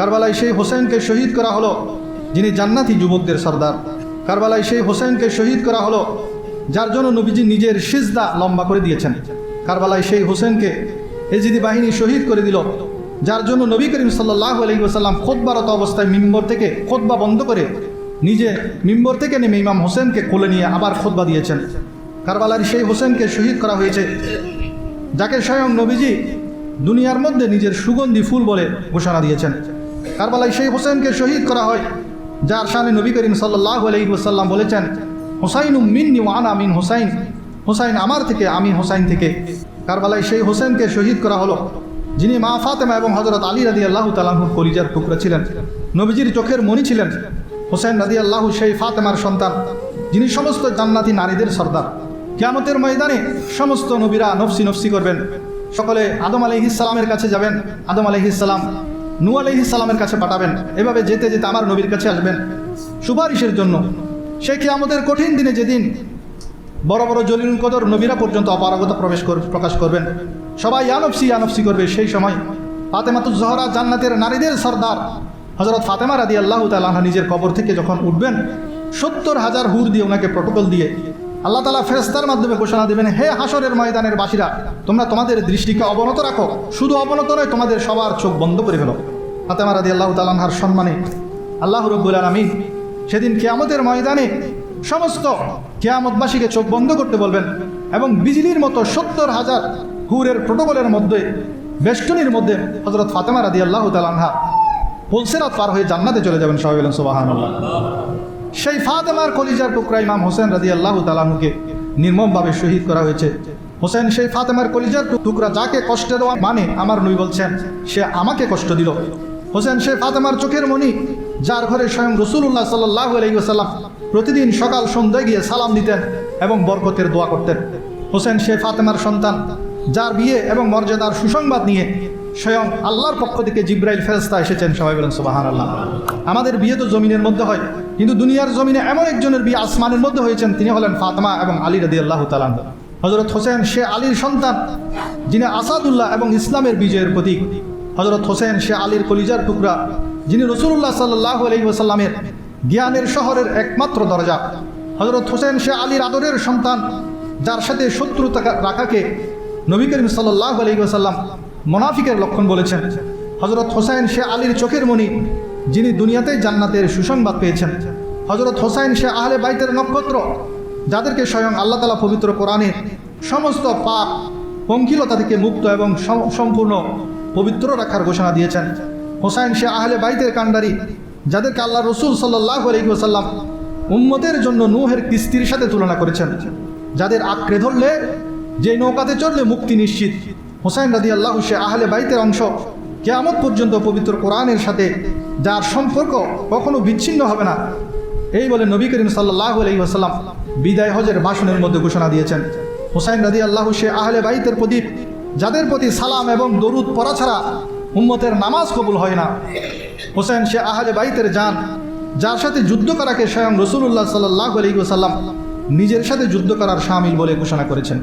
কারবালায় সেই হোসেনকে শহীদ করা হলো যিনি জান্নাতি যুবকদের সর্দার। কারবালায় সেই হোসেনকে শহীদ করা হলো যার জন্য নবীজি নিজের সিজদা লম্বা করে দিয়েছেন। কারবালায় সেই হোসেনকে এজিদি বাহিনী শহীদ করে দিল যার জন্য নবী করিম সাল্লাল্লাহু আলাইহি ওয়াসাল্লাম খুতবারত অবস্থায় মিম্বর থেকে খুতবা বন্ধ করে নিজে মিম্বর থেকে নেমে ইমাম হোসেনকে কোলে নিয়ে আবার খুতবা দিয়েছেন। কারবালার সেই হোসেনকে শহীদ করা হয়েছে যাকে স্বয়ং নবীজি দুনিয়ার মধ্যে নিজের সুগন্ধি ফুল বলে ঘোষণা দিয়েছেন। কারবালায় সেই হোসেনকে শহীদ করা হয় যার শানে নবী করিম সাল্লাল্লাহু আলাইহি ওয়াসাল্লাম বলেছেন, হুসাইনুম মিন্নি ওয়া আনা মিন হুসাইন, হুসাইন আমার থেকে, আমি হুসাইন থেকে। কারবালায় সেই হোসেনকে শহীদ করা হলো যিনি মা ফাতেমা এবং হযরত আলী রাদিয়াল্লাহু তাআলা আনহুর কলিজার টুকরা ছিলেন, নবীজির চোখের মণি ছিলেন। হোসেন রাদিয়াল্লাহু সেই ফাতেমার সন্তান যিনি সমস্ত জান্নাতি নারীদের সর্দার। কিয়ামতের ময়দানে সমস্ত নবীরা নফসি নফসি করবেন, সকলে আদম আলাইহিস সালামের কাছে যাবেন, আদম আলাইহিস সালাম নূহ আলাইহিস সালামের কাছে পাঠাবেন, এভাবে যেতে যেতে আমার নবীর কাছে আসবেন সুপারিশের জন্য। সেই কিয়ামতের কঠিন দিনে যেদিন বড় বড় জলিলুল কদর নবীরা পর্যন্ত অপারগতা প্রকাশ করবেন, সবাই ইয়ানফসি করবে, সেই সময় ফাতেমাতুজ জহরা জান্নাতের নারীদের সর্দার হযরত ফাতেমা রাদিয়াল্লাহু তাআলা আনহা নিজের কবর থেকে যখন উঠবেন 70,000 হুর দিয়ে ওনাকে প্রটোকল দিয়ে আল্লাহ তাআলা ফেরেশতার মাধ্যমে ঘোষণা দেবেন, হে হাসরের ময়দানের বাসীরা, তোমরা তোমাদের দৃষ্টিকে অবনত রাখো, শুধু অবনত নয় তোমাদের সবার চোখ বন্ধ করে ফেলো। ফাতেমা রাদিয়াল্লাহু তাআলা আনহার সম্মানে আল্লাহ রাব্বুল আলামিন সেদিন কিয়ামতের ময়দানে সমস্ত কিয়ামতবাসীকে চোখ বন্ধ করতে বলবেন এবং বিজলির মতো 70,000 হুরের প্রটোকলের মধ্যে বেষ্টনীর মধ্যে হযরত ফাতেমা রাদিয়াল্লাহু তাআলা আনহা পুলসিরাত পার হয়ে জান্নাতে চলে যাবেন। সবাই বলেন সুবহানাল্লাহ। সেই ফাতেমার কলিজার টুকরা ইমাম হোসেন রাদিয়াল্লাহু তাআলা আনহুকে নির্মমভাবে শহীদ করা হয়েছে। হোসেন সেই ফাতেমার কলিজার টুকরা, যাকে কষ্ট দেওয়া মানে আমার নবী বলছেন সে আমাকে কষ্ট দিল। হোসেন সেই ফাতেমার চোখের মণি যার ঘরে স্বয়ং রাসূলুল্লাহ সাল্লাল্লাহু আলাইহি ওয়াসাল্লাম প্রতিদিন সকাল সন্ধ্যায় গিয়ে সালাম দিতেন এবং বরকতের দোয়া করতেন। হোসেন সেই ফাতেমার সন্তান যার বিয়ে এবং মর্যাদার সুসংবাদ নিয়ে স্বয়ং আল্লাহর পক্ষ থেকে জিব্রাইল ফেরেশতা এসেছেন। সবাই বলেন সুবহানাল্লাহ। আমাদের বিয়ে তো জমিনের মধ্যে হয়, কিন্তু দুনিয়ার জমিনে এমন একজনের বিয়ে আসমানের মধ্যে হয়েছেন, তিনি হলেন ফাতেমা এবং আলী রাদিয়াল্লাহু তাআলা আনহু। হযরত হোসেন সে আলীর সন্তান যিনি আসাদুল্লাহ এবং ইসলামের বিজয়ের প্রতীক। হযরত হোসেন সে আলীর কলিজার টুকরা যিনি রাসূলুল্লাহ সাল্লাল্লাহু আলাইহি ওয়াসাল্লামের জ্ঞানের শহরের একমাত্র দরজা। হযরত হোসেন সে আলীর আদরের সন্তান যার সাথে শত্রুতা রাখাকে নবী করিম সাল্লাল্লাহু আলাইহি ওয়াসাল্লাম মুনাফিকের লক্ষণ বলেছেন। হযরত হোসেন সে আলীর চোখের মণি যিনি দুনিয়াতেই জান্নাতের সুসংবাদ পেয়েছেন। হযরত হোসেন সে আহলে বাইতের নক্ষত্র যাদেরকে স্বয়ং আল্লাহ তাআলা পবিত্র কোরআনে সমস্ত পাপ পঙ্কিলতা থেকে মুক্ত এবং সম্পূর্ণ পবিত্র রাখার ঘোষণা দিয়েছেন। হোসেন সে আহলে বাইতের কাণ্ডারি যাদেরকে আল্লাহ রাসূল সাল্লাল্লাহু আলাইহি ওয়াসাল্লাম উম্মতের জন্য নূহের কিস্তির সাথে তুলনা করেছেন, যাদের আঁকড়ে ধরলে, যে নৌকাতে চড়লে মুক্তি নিশ্চিত। হোসেন রাদিয়াল্লাহু সে আহলে বাইতের অংশ, কিয়ামত পর্যন্ত পবিত্র কোরআনের সাথে যার সম্পর্ক কখনো বিচ্ছিন্ন হবে না, এই বলে নবী করিম সাল্লাল্লাহু আলাইহি ওয়াসাল্লাম বিদায় হজের ভাষণের মধ্যে ঘোষণা দিয়েছেন। হোসেন রাদিয়াল্লাহু সে আহলে বাইতের প্রদীপ, যাদের প্রতি সালাম এবং দরুদ পড়া ছাড়া উম্মতের নামাজ কবুল হয় না। হোসেন সে আহলে বাইতের জান, যার সাথে যুদ্ধ করাকে স্বয়ং রাসূলুল্লাহ সাল্লাল্লাহু আলাইহি ওয়াসাল্লাম নিজের সাথে যুদ্ধ করার শামিল বলে ঘোষণা করেছেন।